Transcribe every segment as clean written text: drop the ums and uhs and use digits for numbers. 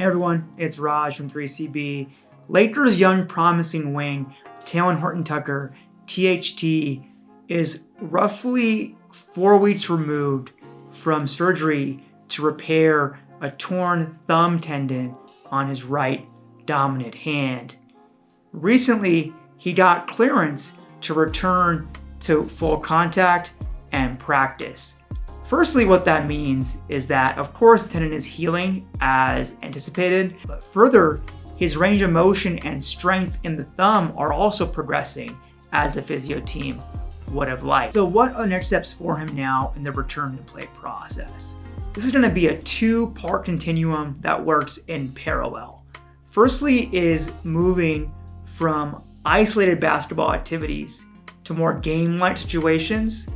Hey everyone, it's Raj from 3CB. Lakers' young promising wing, Talen Horton Tucker, THT, is roughly 4 weeks removed from surgery to repair a torn thumb tendon on his right dominant hand. Recently, he got clearance to return to full contact and practice. Firstly, what that means is that, of course, the tendon is healing as anticipated, but further, his range of motion and strength in the thumb are also progressing as the physio team would have liked. So what are the next steps for him now in the return to play process? This is going to be a two-part continuum that works in parallel. Firstly is moving from isolated basketball activities to more game-like situations.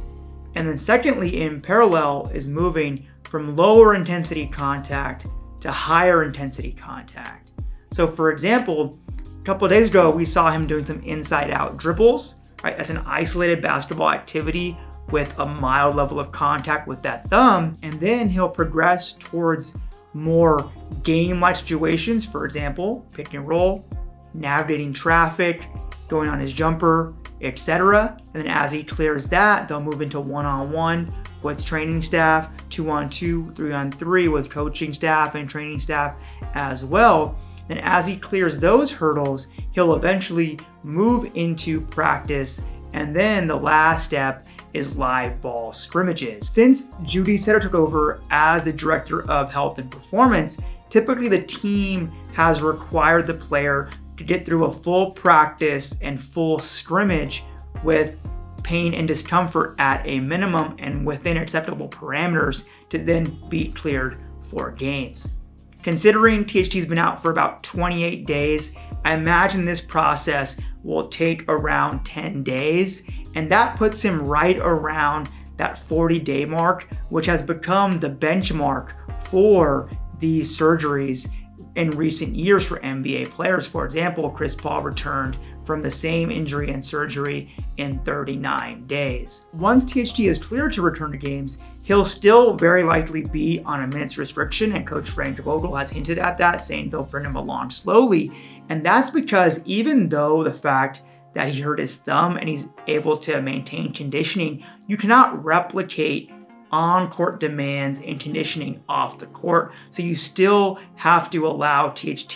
And then secondly, in parallel, is moving from lower intensity contact to higher intensity contact. So for example, a couple of days ago, we saw him doing some inside out dribbles, right? That's an isolated basketball activity with a mild level of contact with that thumb. And then he'll progress towards more game-like situations. For example, pick and roll, navigating traffic, going on his jumper, etc. And then as he clears that, they'll move into one-on-one with training staff, 2-on-2, 3-on-3 with coaching staff and training staff as well. And as he clears those hurdles, he'll eventually move into practice. And then the last step is live ball scrimmages. Since Judy Setter took over as the Director of Health and Performance, typically the team has required the player to get through a full practice and full scrimmage with pain and discomfort at a minimum and within acceptable parameters to then be cleared for games. Considering THT's been out for about 28 days, I imagine this process will take around 10 days, and that puts him right around that 40-day mark, which has become the benchmark for these surgeries in recent years for NBA players. For example, Chris Paul returned from the same injury and surgery in 39 days. Once THT is cleared to return to games, he'll still very likely be on a minutes restriction, and Coach Frank Vogel has hinted at that, saying they'll bring him along slowly. And that's because even though the fact that he hurt his thumb and he's able to maintain conditioning, you cannot replicate on-court demands and conditioning off the court. So you still have to allow THT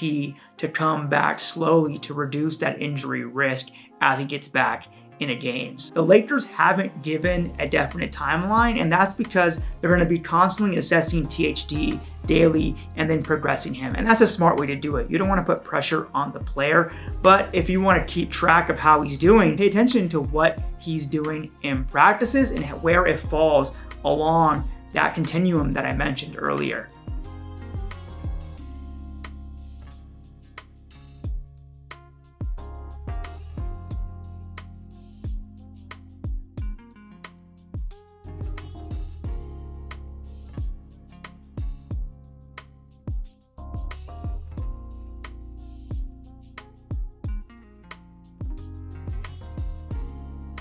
to come back slowly to reduce that injury risk as he gets back into games. The Lakers haven't given a definite timeline, and that's because they're going to be constantly assessing THT daily and then progressing him. And that's a smart way to do it. You don't want to put pressure on the player, but if you want to keep track of how he's doing, pay attention to what he's doing in practices and where it falls along that continuum that I mentioned earlier.